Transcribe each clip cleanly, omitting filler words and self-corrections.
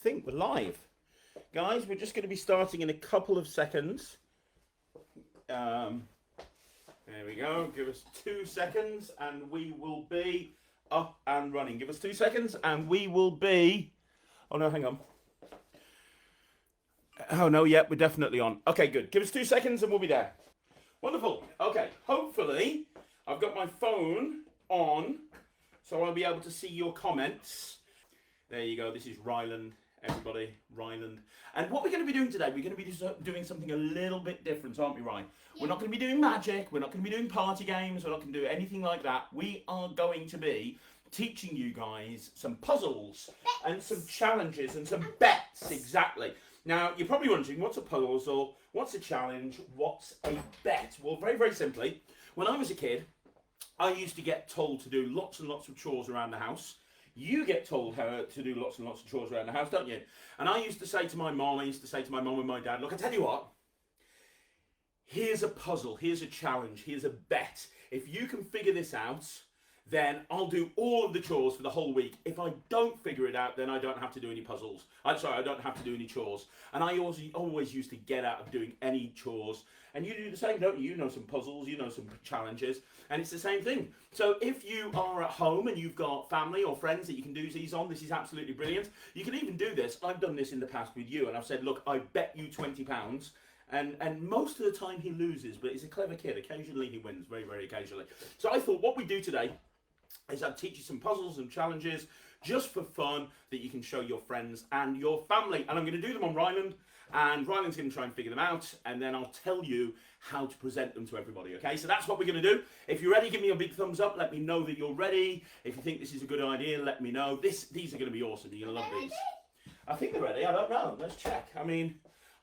think we're live. Guys, we're just going to be starting in a couple of seconds. There we go. Give us 2 seconds and we will be up and running. Give us 2 seconds and we will be... Oh no, hang on. Oh no, yeah, we're definitely on. Okay, good. Give us 2 seconds and we'll be there. Wonderful. Okay, hopefully I've got my phone on so I'll be able to see your comments. There you go. This is Ryland, everybody. Ryland. And what we're going to be doing today, we're going to be doing something a little bit different, aren't we, Ryan? Yeah. We're not going to be doing magic. We're not going to be doing party games. We're not going to do anything like that. We are going to be teaching you guys some puzzles and some challenges and some bets. Exactly. Now, you're probably wondering, what's a puzzle? What's a challenge? What's a bet? Well, very, very simply, when I was a kid, I used to get told to do lots and lots of chores around the house. You get told to do lots and lots of chores around the house, don't you? And I used to say to my mom, and my dad, look, I tell you what, here's a puzzle, here's a challenge, here's a bet. If you can figure this out, then I'll do all of the chores for the whole week. If I don't figure it out, then I don't have to do any puzzles. I don't have to do any chores. And I always used to get out of doing any chores. And you do the same, don't you? You know some puzzles, you know some challenges, and it's the same thing. So if you are at home and you've got family or friends that you can do these on, this is absolutely brilliant. You can even do this. I've done this in the past with you, and I've said, look, I bet you £20. And most of the time he loses, but he's a clever kid. Occasionally he wins, very, very occasionally. So I thought what we do today is I'd teach you some puzzles and challenges just for fun that you can show your friends and your family. And I'm going to do them on Ryland, and Ryland's going to try and figure them out, and then I'll tell you how to present them to everybody, okay? So that's what we're going to do. If you're ready, give me a big thumbs up. Let me know that you're ready. If you think this is a good idea, let me know. These are going to be awesome. You're going to love these. I think they're ready. I don't know. Let's check. I mean,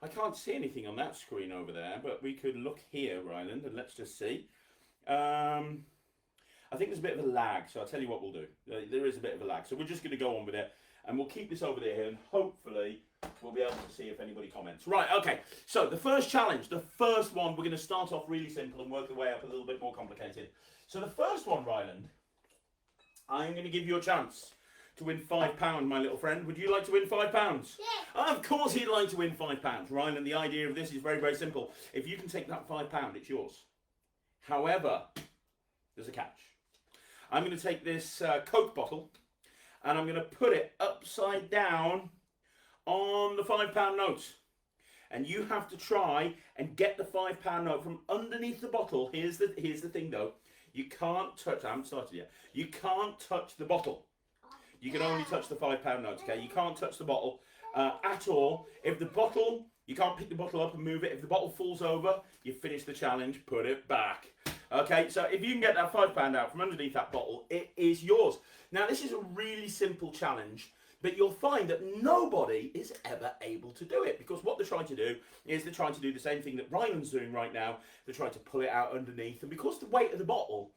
I can't see anything on that screen over there, but we could look here, Ryland, and let's just see. I think there's a bit of a lag, so I'll tell you what we'll do. There is a bit of a lag, so we're just going to go on with it, and we'll keep this over there, and hopefully we'll be able to see if anybody comments. Right, okay, so the first challenge, the first one, we're going to start off really simple and work the way up a little bit more complicated. So the first one, Ryland, I'm going to give you a chance to win £5, my little friend. Would you like to win £5? Yeah. Of course he'd like to win £5. Ryland, the idea of this is very, very simple. If you can take that £5, it's yours. However, there's a catch. I'm going to take this Coke bottle and I'm going to put it upside down on the £5 note. And you have to try and get the £5 note from underneath the bottle. Here's the thing though. You can't touch, I haven't started yet. You can't touch the bottle. You can only touch the £5 note, okay? You can't touch the bottle at all. If the bottle, you can't pick the bottle up and move it. If the bottle falls over, you finish the challenge, put it back. Okay, so if you can get that £5 out from underneath that bottle, it is yours. Now, this is a really simple challenge, but you'll find that nobody is ever able to do it, because what they're trying to do is they're trying to do the same thing that Ryland's doing right now. They're trying to pull it out underneath, and because the weight of the bottle,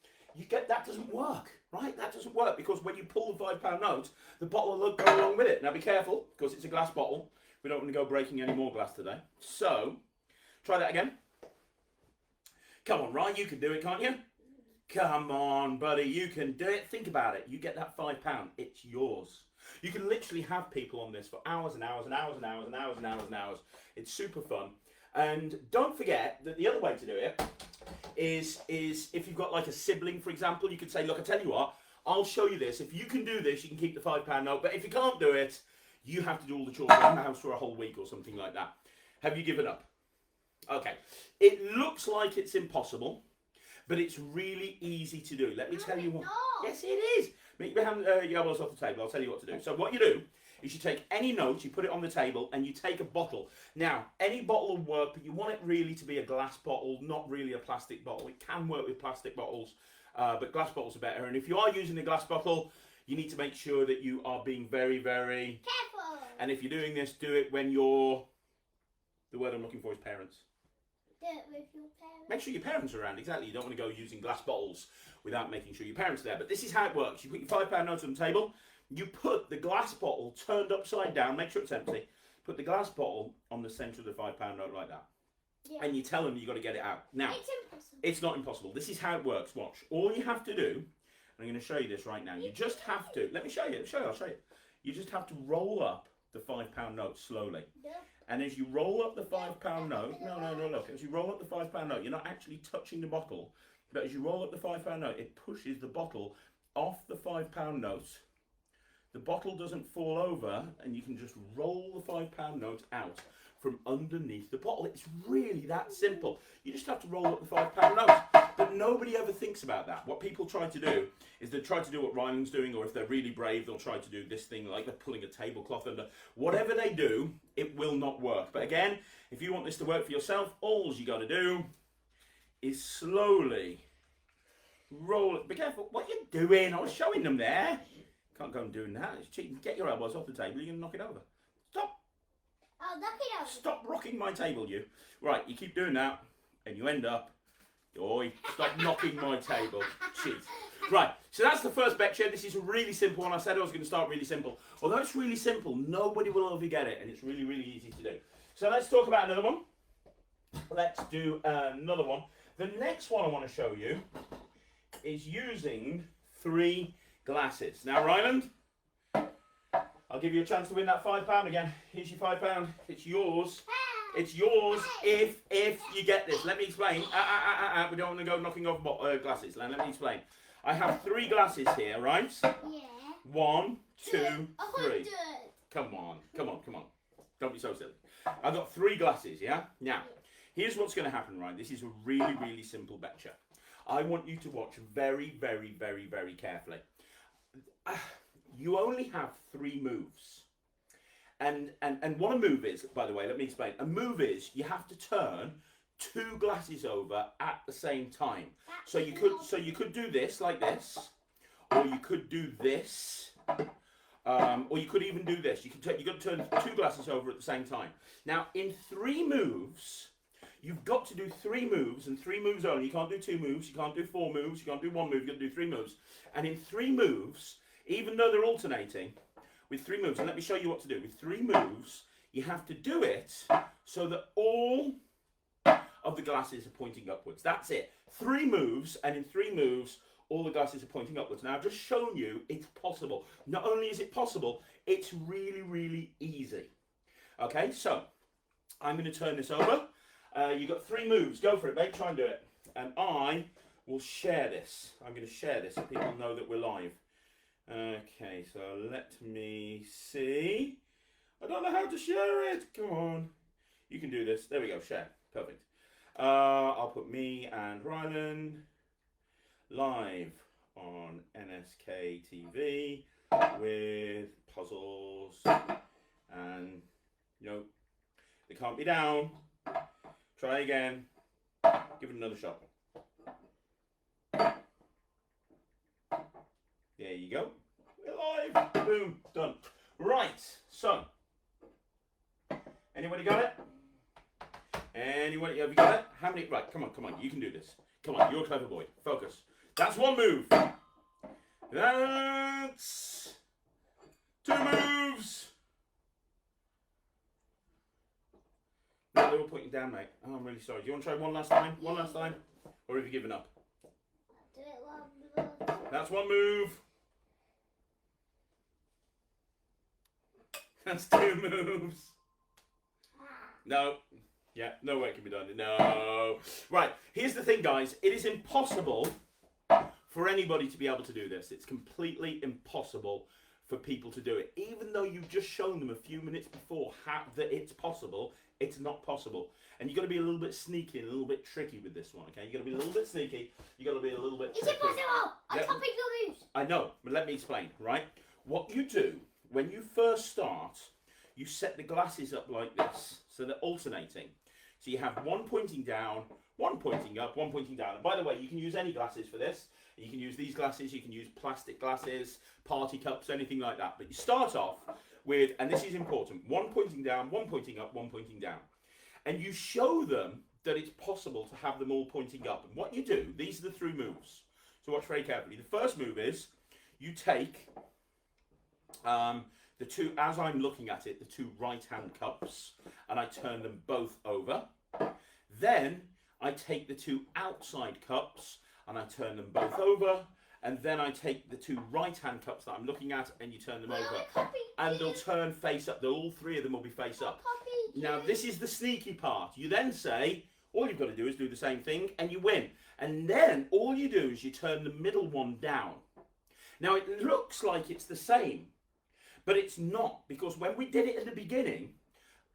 that doesn't work, right? That doesn't work, because when you pull the £5 note, the bottle will go along with it. Now, be careful, because it's a glass bottle. We don't want to go breaking any more glass today. So, try that again. Come on, Ryan, you can do it, can't you? Come on, buddy, you can do it. Think about it. You get that £5, it's yours. You can literally have people on this for hours and hours and hours and hours and hours and hours and hours. It's super fun. And don't forget that the other way to do it is if you've got like a sibling, for example, you could say, look, I tell you what, I'll show you this. If you can do this, you can keep the £5 note. But if you can't do it, you have to do all the chores around the house for a whole week or something like that. Have you given up? Okay, it looks like it's impossible, but it's really easy to do. Let me tell you what. Yes, it is. Make your elbows off the table. I'll tell you what to do. So what you do is you take any note, you put it on the table, and you take a bottle. Now, any bottle will work, but you want it really to be a glass bottle, not really a plastic bottle. It can work with plastic bottles, but glass bottles are better. And if you are using a glass bottle, you need to make sure that you are being very, very careful. And if you're doing this, do it when you're, the word I'm looking for is parents. Do it with your parents. Make sure your parents are around, exactly. You don't want to go using glass bottles without making sure your parents are there. But this is how it works. You put your £5 note on the table, you put the glass bottle turned upside down, make sure it's empty, put the glass bottle on the centre of the £5 note like that. Yeah. And you tell them you've got to get it out. Now, it's impossible. It's not impossible. This is how it works. Watch. All you have to do, and I'm going to show you this right now, you just have to, let me show you, I'll show you. You just have to roll up the £5 note slowly. Yeah. And as you roll up the £5 note, no, look, as you roll up the £5 note, you're not actually touching the bottle, but as you roll up the £5 note, it pushes the bottle off the £5 note. The bottle doesn't fall over, and you can just roll the £5 note out from underneath the bottle. It's really that simple. You just have to roll up the £5 note. But nobody ever thinks about that. What people try to do is they try to do what Ryland's doing, or if they're really brave, they'll try to do this thing like they're pulling a tablecloth under. Whatever they do, it will not work. But again, if you want this to work for yourself, all you got to do is slowly roll it. Be careful. What are you doing? I was showing them there. Can't go and doing that. It's cheating. Get your elbows off the table. You're going to knock it over. Stop. I'll knock it over. Stop rocking my table, you. Right, you keep doing that, and you end up... Oi, stop knocking my table. Cheat. Right, so that's the first lecture. This is a really simple one. I said I was going to start really simple. Although it's really simple, nobody will ever get it, and it's really, really easy to do. So let's talk about another one. Let's do another one. The next one I want to show you is using 3 glasses. Now, Ryland, I'll give you a chance to win that £5 again. Here's your £5. It's yours. It's yours if you get this. Let me explain. We don't want to go knocking off glasses. Let me explain. I have 3 glasses here, right? Yeah. 1, 2, 3. 100. Come on. Don't be so silly. I've got 3 glasses, yeah? Now, here's what's going to happen, right? This is a really, really simple lecture. I want you to watch very, very, very, very carefully. You only have 3 moves. And what a move is, by the way, let me explain. A move is you have to turn 2 glasses over at the same time. So you could do this like this, or you could do this, or you could even do this. You got to turn 2 glasses over at the same time. Now, in 3 moves, you've got to do 3 moves, and 3 moves only. You can't do 2 moves. You can't do 4 moves. You can't do 1 move. You've got to do 3 moves. And in 3 moves, even though they're alternating, with 3 moves, and let me show you what to do. With 3 moves, you have to do it so that all of the glasses are pointing upwards. That's it. 3 moves, and in 3 moves, all the glasses are pointing upwards. Now, I've just shown you it's possible. Not only is it possible, it's really, really easy. Okay, so I'm going to turn this over. You've got 3 moves. Go for it, babe. Try and do it. And I will share this. I'm going to share this so people know that we're live. Okay, so let me see. I don't know how to share it. Come on. You can do this. There we go. Share. Perfect. I'll put me and Ryland live on NSK TV with puzzles. And, they can't be down. Try again. Give it another shot. There you go. We're live. Boom. Done. Right. So, anybody got it? Anybody? Have you got it? How many? Right. Come on. You can do this. Come on. You're a clever boy. Focus. That's 1 move. That's 2 moves. No, they were pointing down, mate. Oh, I'm really sorry. Do you want to try one last time? One last time? Or have you given up? Do it one. That's 1 move. That's 2 moves. No. Yeah, no way it can be done. No. Right, here's the thing, guys. It is impossible for anybody to be able to do this. It's completely impossible for people to do it. Even though you've just shown them a few minutes before that it's possible, it's not possible. And you've got to be a little bit sneaky and a little bit tricky with this one, okay? You've got to be a little bit sneaky. You've got to be a little bit It's tricky. impossible! I'm copying your moves. I know, but let me explain, right? What you do, when you first start, you set the glasses up like this, so they're alternating. So you have 1 pointing down, 1 pointing up, 1 pointing down. And by the way, you can use any glasses for this. You can use these glasses, you can use plastic glasses, party cups, anything like that. But you start off with, and this is important, 1 pointing down, 1 pointing up, 1 pointing down. And you show them that it's possible to have them all pointing up. And what you do, these are the 3 moves. So watch very carefully. The first move is, you take the 2, as I'm looking at it, the 2 right-hand cups, and I turn them both over. Then I take the 2 outside cups, and I turn them both over, and then I take the two right-hand cups that I'm looking at, and you turn them Well, over, I copied and you. they'll turn face up. All three of them will be face I up. copied Now, you. this is the sneaky part. You then say, all you've got to do is do the same thing, and you win. And then all you do is you turn the middle one down. Now, it looks like it's the same, but it's not, because when we did it at the beginning,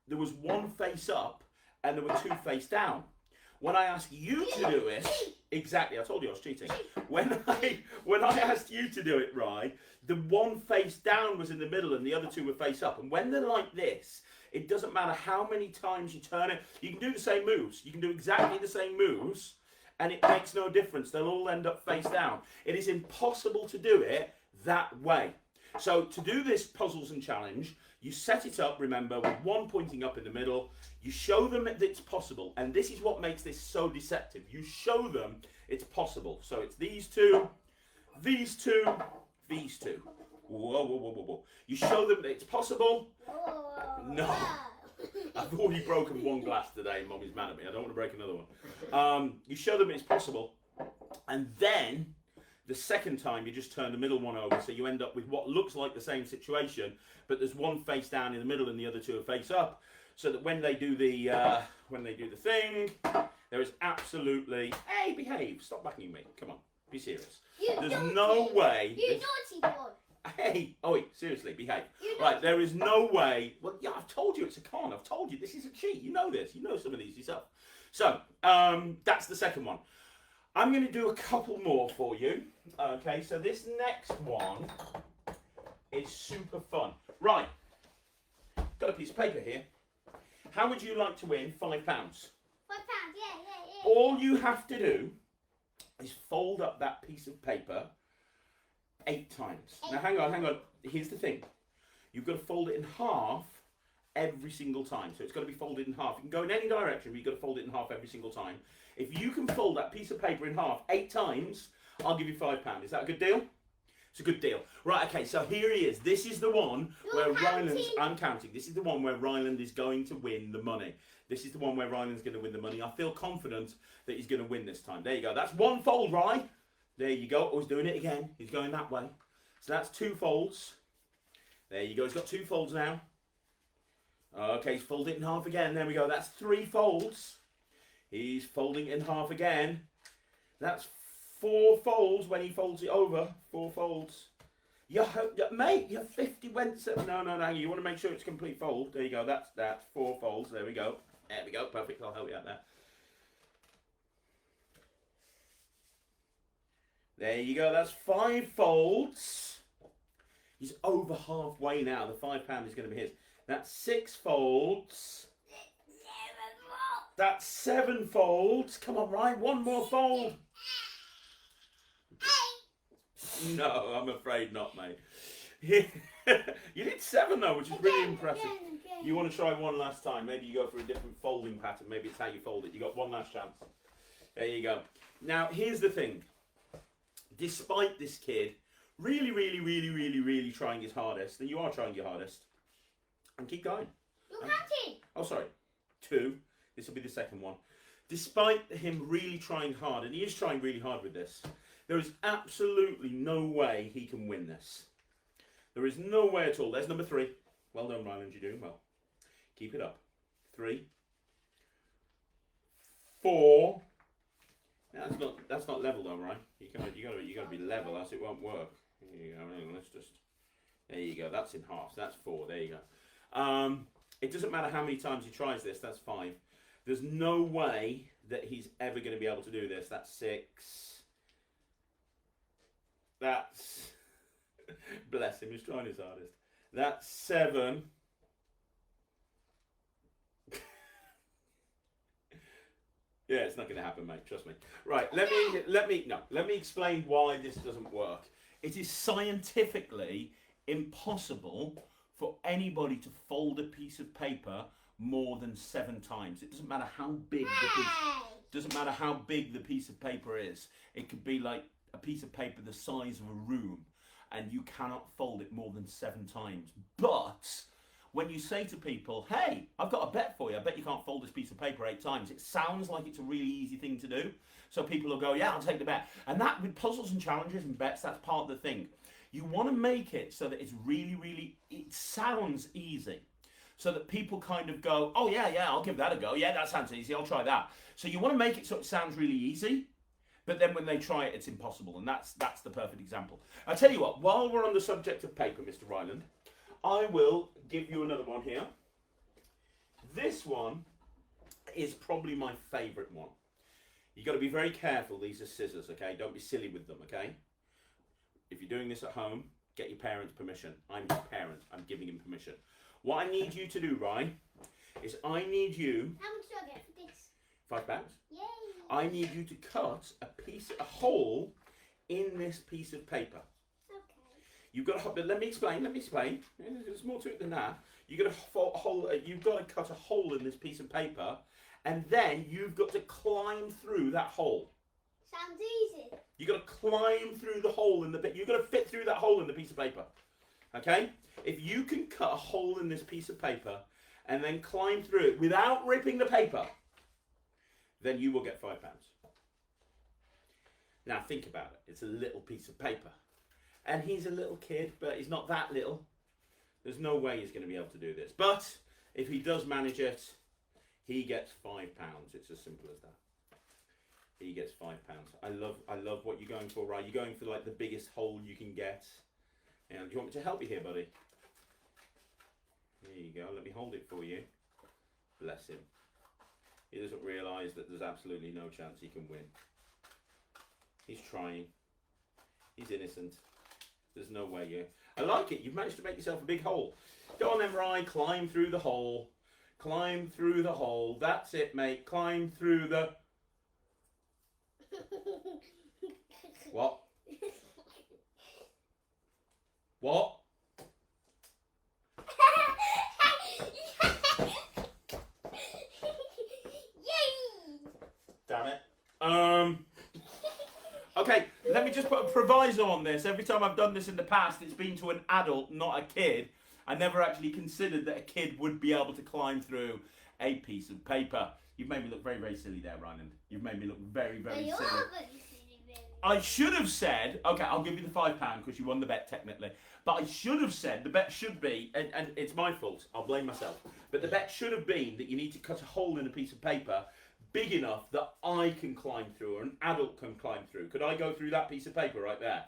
there was one face up, and there were two face down. When I asked you to do it, exactly, I told you I was cheating. When I asked you to do it, right, the one face down was in the middle and the other two were face up. And when they're like this, it doesn't matter how many times you turn it. You can do the same moves. You can do exactly the same moves, and it makes no difference. They'll all end up face down. It is impossible to do it that way. So to do this puzzles and challenge, you set it up, remember, with one pointing up in the middle. You show them that it's possible, and this is what makes this so deceptive. You show them it's possible. So it's these two, these two, these two. Whoa, whoa, whoa, whoa, whoa. You show them that it's possible. Whoa. No. I've already broken one glass today. Mommy's mad at me. I don't want to break another one. You show them it's possible, and then the second time you just turn the middle one over, so you end up with what looks like the same situation, but there's one face down in the middle and the other two are face up, so that when they do the thing, there is absolutely, hey, behave, stop backing me, come on, be serious. There's no way. You naughty boy. Hey, oh wait, seriously, behave. You Right, there is no way. Well, yeah, I've told you it's a con. I've told you this is a cheat. You know this. You know some of these yourself. So that's the second one. I'm going to do a couple more for you. Okay, so this next one is super fun. Right, got a piece of paper here. How would you like to win £5? £5, yeah. All you have to do is fold up that piece of paper 8 times. Now hang on. Here's the thing. You've got to fold it in half every single time. So it's got to be folded in half. You can go in any direction, but you've got to fold it in half every single time. If you can fold that piece of paper in half 8 times, I'll give you £5. Is that a good deal? It's a good deal. Right, okay, so here he is. This is the one where Ryland's... I'm counting. This is the one where Ryland is going to win the money. This is the one where Ryland's going to win the money. I feel confident that he's going to win this time. There you go. That's one fold, Ry. There you go. Oh, he's doing it again. He's going that way. So that's 2 folds. There you go. He's got 2 folds now. Okay, he's folded it in half again. There we go. That's 3 folds. He's folding it in half again. That's 4 folds when he folds it over. 4 folds. Mate, you're 50 went. No. You want to make sure it's a complete fold. There you go. That's 4 folds. There we go. There we go. Perfect. I'll help you out there. There you go. That's 5 folds. He's over halfway now. The £5 is going to be his. That's 6 folds. That's 7 folds. Come on, Ryan. 1 more fold. No, I'm afraid not, mate. You did 7 though, which is really impressive. Again. You want to try one last time? Maybe you go for a different folding pattern. Maybe it's how you fold it. You got one last chance. There you go. Now, here's the thing. Despite this kid really trying his hardest, and you are trying your hardest, and keep going. You're counting. Oh, sorry. 2. This will be the second one. Despite him really trying hard, and he is trying really hard with this, there is absolutely no way he can win this. There is no way at all. There's number 3. Well done, Ryland. You're doing well. Keep it up. 3. 4. That's not level though, right? You gotta be level, else it won't work. Here you go. Let's just. There you go. That's in half. So that's 4. There you go. It doesn't matter how many times he tries this. That's 5. There's no way that he's ever going to be able to do this. That's 6. That's. Bless him. He's trying his hardest. That's 7. Yeah, it's not going to happen, mate. Trust me. Right, let me explain why this doesn't work. It is scientifically impossible for anybody to fold a piece of paper more than 7 times. It doesn't matter how big the piece of paper is. It could be like a piece of paper the size of a room, and you cannot fold it more than 7 times. But when you say to people, hey, I've got a bet for you. I bet you can't fold this piece of paper 8 times. It sounds like it's a really easy thing to do. So people will go, yeah, I'll take the bet. And that, with puzzles and challenges and bets, that's part of the thing. You want to make it so that it's really, it sounds easy. So that people kind of go, oh, yeah, I'll give that a go. Yeah, that sounds easy. I'll try that. So you want to make it so it sounds really easy. But then when they try it, it's impossible. And that's the perfect example. I'll tell you what, while we're on the subject of paper, Mr. Ryland, I will give you another one here. This one is probably my favourite one. You've got to be very careful. These are scissors, okay? Don't be silly with them, okay? If you're doing this at home, get your parents' permission. I'm his parent. I'm giving him permission. What I need you to do, Ryan, is I need you... How much do I get for this? £5. Yay! I need you to cut a hole in this piece of paper. Okay. You've got to, let me explain. There's more to it than that. You've got to cut a hole in this piece of paper, and then you've got to climb through that hole. Sounds easy. You've got to climb through the hole in the... You've got to fit through that hole in the piece of paper. Okay? If you can cut a hole in this piece of paper and then climb through it without ripping the paper, then you will get £5. Now think about it. It's a little piece of paper. And he's a little kid, but he's not that little. There's no way he's going to be able to do this. But if he does manage it, he gets £5. It's as simple as that. He gets £5. I love what you're going for, right? You're going for like the biggest hole you can get. Now, do you want me to help you here, buddy? There you go. Let me hold it for you. Bless him. He doesn't realise that there's absolutely no chance he can win. He's trying. He's innocent. There's no way you... I like it. You've managed to make yourself a big hole. Go on then, Ryan. Climb through the hole. Climb through the hole. That's it, mate. Climb through the... What? What? Damn it. Okay, let me just put a proviso on this. Every time I've done this in the past, it's been to an adult, not a kid. I never actually considered that a kid would be able to climb through a piece of paper. You've made me look very, very silly there, Ryland. You've made me look very, very silly. I should have said, okay, I'll give you the £5 because you won the bet technically. But I should have said, the bet should be, and it's my fault, I'll blame myself. But the bet should have been that you need to cut a hole in a piece of paper big enough that I can climb through or an adult can climb through. Could I go through that piece of paper right there?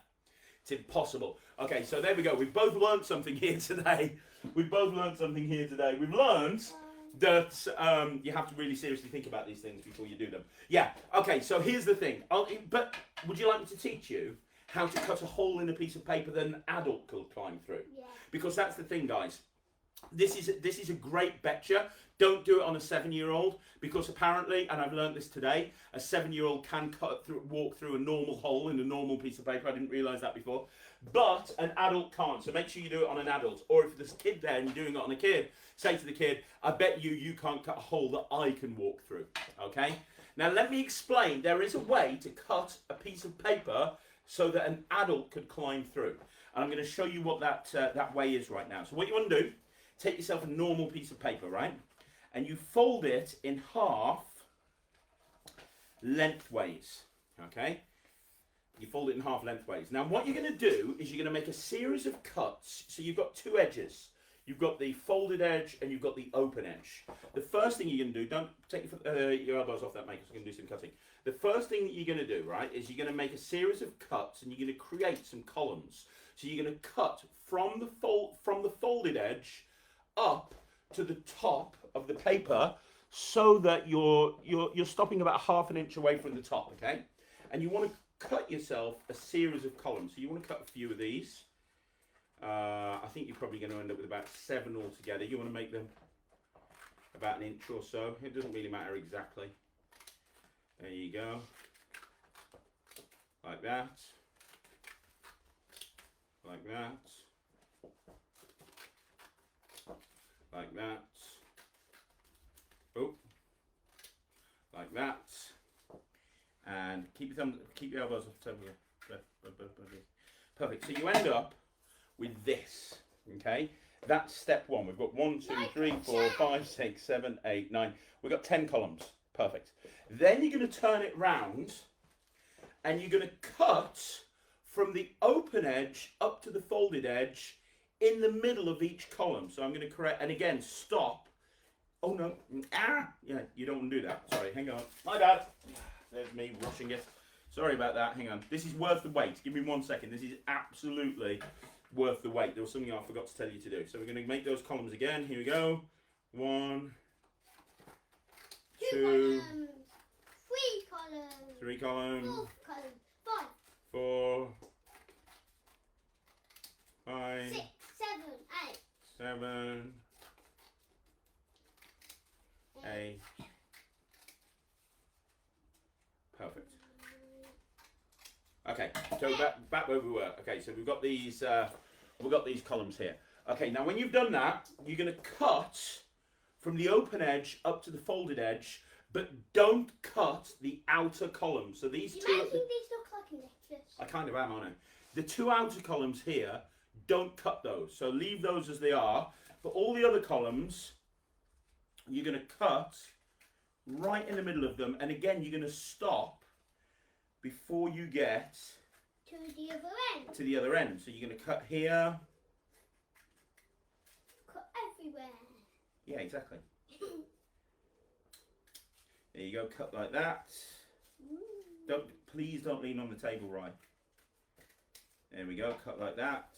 It's impossible. Okay, so there we go. We've both learned something here today. We've learned that you have to really seriously think about these things before you do them. Yeah, okay, so here's the thing. But would you like me to teach you how to cut a hole in a piece of paper that an adult could climb through? Yeah. Because that's the thing, guys. This is a great betcha. Don't do it on a 7-year-old because apparently, and I've learned this today, a 7-year-old can walk through a normal hole in a normal piece of paper. I didn't realise that before. But an adult can't. So make sure you do it on an adult. Or if there's a kid there and you're doing it on a kid, say to the kid, I bet you can't cut a hole that I can walk through. Okay? Now let me explain. There is a way to cut a piece of paper so that an adult could climb through. And I'm going to show you what that way is right now. So what you want to do, take yourself a normal piece of paper, right? And you fold it in half lengthways, okay? You fold it in half lengthways. Now what you're going to do is you're going to make a series of cuts. So you've got 2 edges. You've got the folded edge and you've got the open edge. The first thing you're going to do, don't take your elbows off that, mate, because I'm going to do some cutting. The first thing that you're going to do, right, is you're going to make a series of cuts and you're going to create some columns. So you're going to cut from the folded edge up to the top of the paper so that you're stopping about ½ an inch away from the top, okay? And you want to cut yourself a series of columns. So you want to cut a few of these. I think you're probably going to end up with about 7 altogether. You want to make them about 1 inch or so. It doesn't really matter exactly. There you go. Like that. Like that. Like that. Oh. Like that. And keep your elbows off the top of your... Perfect. So you end up with this, okay? That's step one. We've got 1, 2, 3, 4, 5, 6, 7, 8, 9. We've got 10 columns. Perfect. Then you're going to turn it round and you're going to cut from the open edge up to the folded edge in the middle of each column. So I'm going to correct, and again, stop. Oh no, yeah, you don't want to do that. Sorry, hang on. My bad. There's me rushing it. Sorry about that, hang on. This is worth the wait. Give me 1 second. This is absolutely worth the wait. There was something I forgot to tell you to do. So we're going to make those columns again. Here we go. 1, 2, 3 columns. 3 columns. 4 columns. 5. 4, 5, 6, 7, 8. 7, 8. Perfect. Okay, so back where we were. Okay, so we've got these columns here. Okay, now when you've done that, you're going to cut from the open edge up to the folded edge, but don't cut the outer columns. So these You're two. making these look like a necklace. I kind of am, aren't I? The 2 outer columns here, don't cut those. So leave those as they are. But all the other columns, you're going to cut right in the middle of them. And again, you're going to stop before you get to the other end. to the other end. So you're going to cut here. Cut everywhere. Yeah, exactly. There you go, cut like that. Please don't lean on the table, right? There we go, cut like that.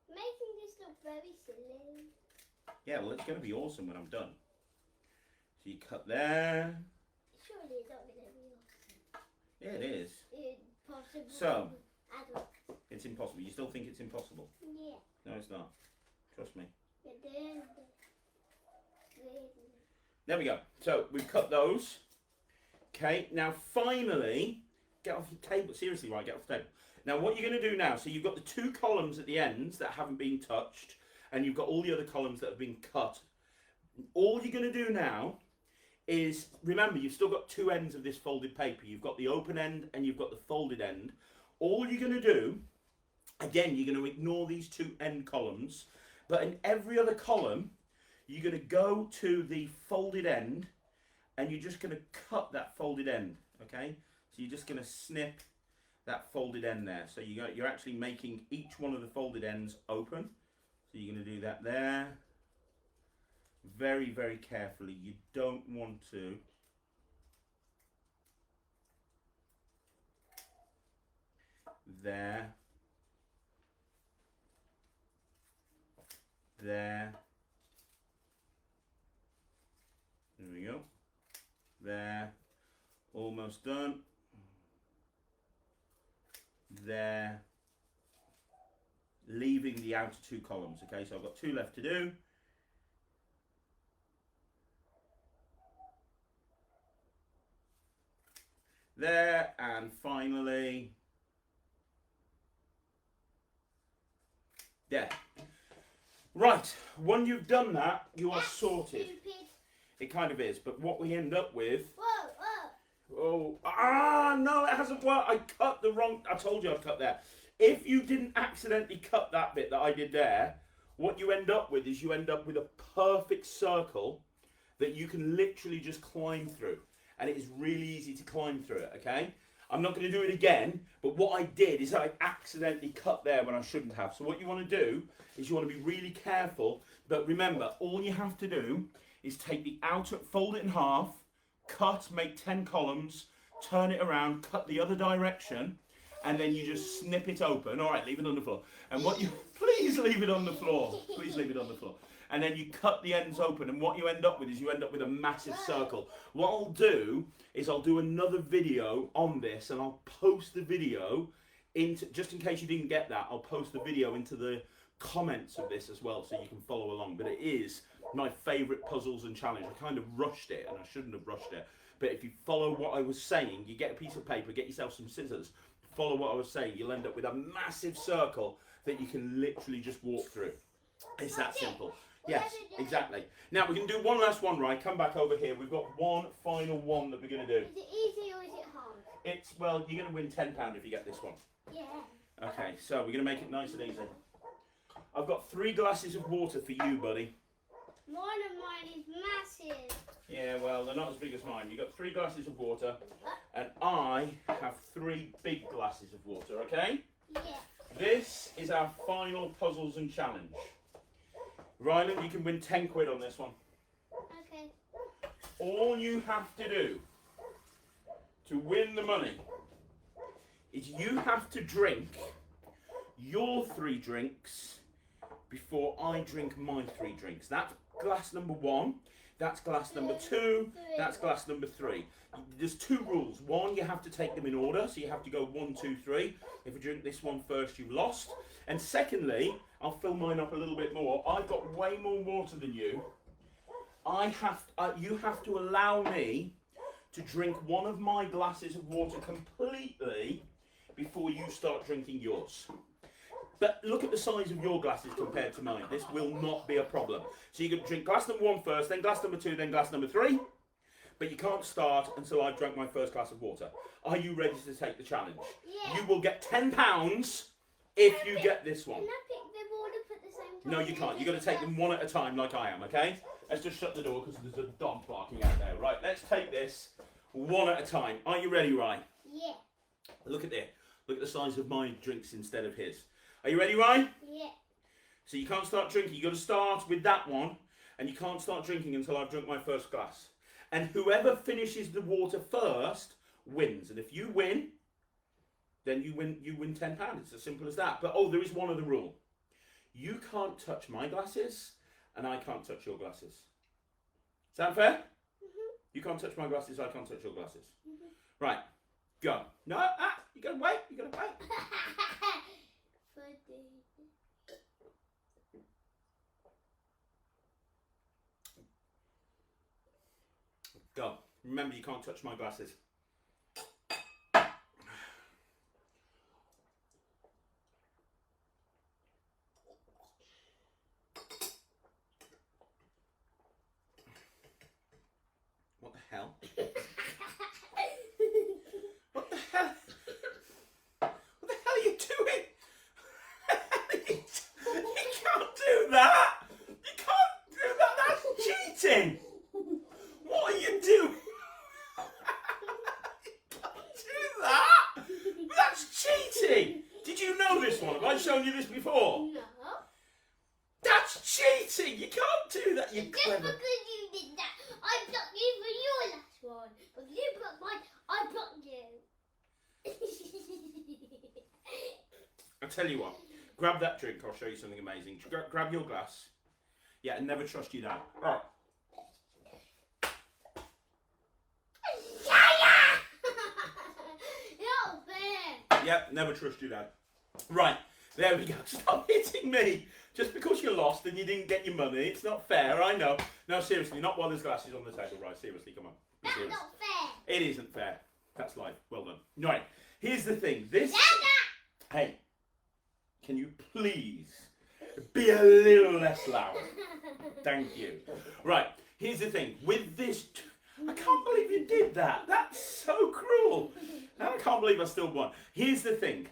Making this look very silly. Yeah, well, it's going to be awesome when I'm done. So you cut there. Surely it's not going to be awesome. Yeah, it is. Impossible. So, Adult. it's impossible. You still think it's impossible? Yeah. No, it's not. Trust me. But then, There we go. So we've cut those. Okay, now finally, get off the table. Seriously, right, get off the table. Now what you're going to do now, so you've got the 2 columns at the ends that haven't been touched, and you've got all the other columns that have been cut. All you're going to do now is, remember, you've still got 2 ends of this folded paper. You've got the open end and you've got the folded end. All you're going to do, again, you're going to ignore these 2 end columns, but in every other column, you're going to go to the folded end and you're just going to cut that folded end, okay? So you're just going to snip that folded end there. So you're actually making each one of the folded ends open. So you're going to do that there. Very, very carefully. You don't want to there. There. There we go. There. Almost done. There. Leaving the outer 2 columns. Okay, so I've got 2 left to do. There, and finally there. Right, when you've done that, you are sorted. Stupid. It kind of is, but what we end up with... Whoa. No, it hasn't worked. I cut the wrong... I told you I'd cut there. If you didn't accidentally cut that bit that I did there, what you end up with is you end up with a perfect circle that you can literally just climb through. And it is really easy to climb through it, okay? I'm not going to do it again, but what I did is I accidentally cut there when I shouldn't have. So what you want to do is you want to be really careful. But remember, all you have to do is take the outer, fold it in half, cut, make 10 columns, turn it around, cut the other direction, and then you just snip it open. All right, leave it on the floor. And what you, please leave it on the floor. Please leave it on the floor. And then you cut the ends open, and what you end up with is you end up with a massive circle. What I'll do is I'll do another video on this, and I'll post the video into, just in case you didn't get that, I'll post the video into the comments of this as well, so you can follow along. But it is my favourite puzzles and challenge. I kind of rushed it, and I shouldn't have rushed it. But if you follow what I was saying, you get a piece of paper, get yourself some scissors, follow what I was saying, you'll end up with a massive circle that you can literally just walk through. It's that simple. Yes, exactly. Now we're going to do one last one, right? Come back over here. We've got one final one that we're going to do. Is it easy or is it hard? It's, well, you're going to win £10 if you get this one. Yeah. Okay, so we're going to make it nice and easy. I've got 3 glasses of water for you, buddy. One of mine is massive. Yeah, well, they're not as big as mine. You've got 3 glasses of water, and I have 3 big glasses of water, okay? Yeah. This is our final puzzles and challenge. Ryland, you can win 10 quid on this one. Okay. All you have to do to win the money is you have to drink your 3 drinks before I drink my 3 drinks. That's glass number 1, that's glass number 2, that's glass number 3. There's 2 rules. 1, you have to take them in order, so you have to go 1, 2, 3. If you drink this one first, you've lost. And secondly, I'll fill mine up a little bit more. I've got way more water than you. You have to allow me to drink one of my glasses of water completely before you start drinking yours. But look at the size of your glasses compared to mine. This will not be a problem. So you're going to drink glass number 1 first, then glass number 2, then glass number 3. But you can't start until I've drank my first glass of water. Are you ready to take the challenge? Yeah. You will get £10 if you get this one. Can I pick them all up at the same time? No, you can't. You've got to take them one at a time like I am, okay? Let's just shut the door because there's a dog barking out there. Right, let's take this one at a time. Are you ready, Ryan? Yeah. Look at it. Look at the size of my drinks instead of his. Are you ready, Ryan? Yeah. So you can't start drinking. You've got to start with that one, and you can't start drinking until I've drunk my first glass. And whoever finishes the water first wins. And if you win, then you win £10. It's as simple as that. But oh, there is one other rule. You can't touch my glasses, and I can't touch your glasses. Sound fair? Mhm. You can't touch my glasses, I can't touch your glasses. Mhm. Right, go. No, you gotta wait, you gotta wait. Go. Remember, you can't touch my glasses. What the hell? What the hell? What the hell are you doing? You can't do that. You can't do that. That's cheating. What are you doing? You can't do that. That's cheating. Did you know this one? Have I shown you this before? No. That's cheating. You can't do that. You're Just clever. because you did that, I blocked you for your last one. But you blocked mine, I blocked you. I'll tell you what. Grab that drink. I'll show you something amazing. Grab your glass. Yeah, and never trust you, Dad. Right. Not fair. Yep, never trust you, Dad. Right, there we go. Stop hitting me. Just because you lost and you didn't get your money, it's not fair, I know. No, seriously, not while there's glasses on the table, right? Seriously, come on. Be That's serious. not fair. It isn't fair. That's life. Well done. Right, here's the thing. This... Hey, can you please be a little less loud? Thank you. Right, here's the thing. With this... I can't believe you did that. That's so cruel. I can't believe I still won. Here's the thing.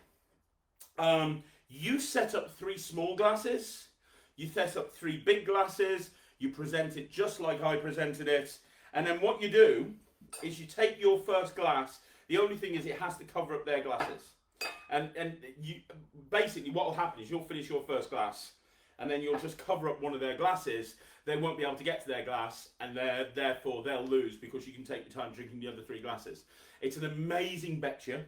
You set up 3 small glasses. You set up 3 big glasses. You present it just like I presented it. And then what you do is you take your first glass. The only thing is it has to cover up their glasses. And you basically what will happen is you'll finish your first glass and then you'll just cover up one of their glasses. They won't be able to get to their glass and therefore they'll lose because you can take your time drinking the other 3 glasses. It's an amazing betcha.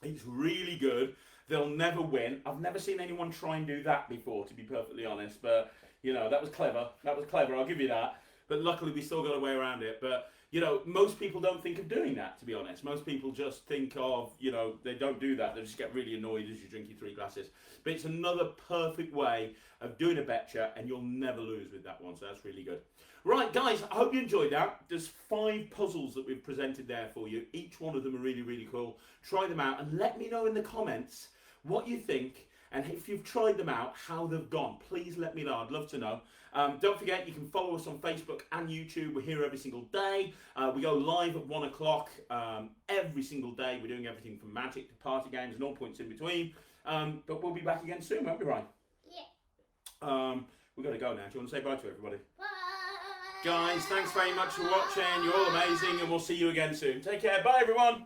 It's really good. They'll never win. I've never seen anyone try and do that before, to be perfectly honest. But, you know, that was clever. That was clever. I'll give you that. But luckily, we still got a way around it. But, you know, most people don't think of doing that, to be honest. Most people just think of, you know, they don't do that. They just get really annoyed as you drink your 3 glasses. But it's another perfect way of doing a betcha, and you'll never lose with that one. So that's really good. Right, guys, I hope you enjoyed that. There's 5 puzzles that we've presented there for you. Each one of them are really, really cool. Try them out and let me know in the comments what you think, and if you've tried them out, how they've gone. Please let me know. I'd love to know. Don't forget, you can follow us on Facebook and YouTube. We're here every single day. We go live at 1 o'clock every single day. We're doing everything from magic to party games and all points in between. But we'll be back again soon, won't we, Ryan? Yeah. We've got to go now. Do you want to say bye to everybody? Bye. Guys, thanks very much for watching. You're all amazing, and we'll see you again soon. Take care. Bye, everyone.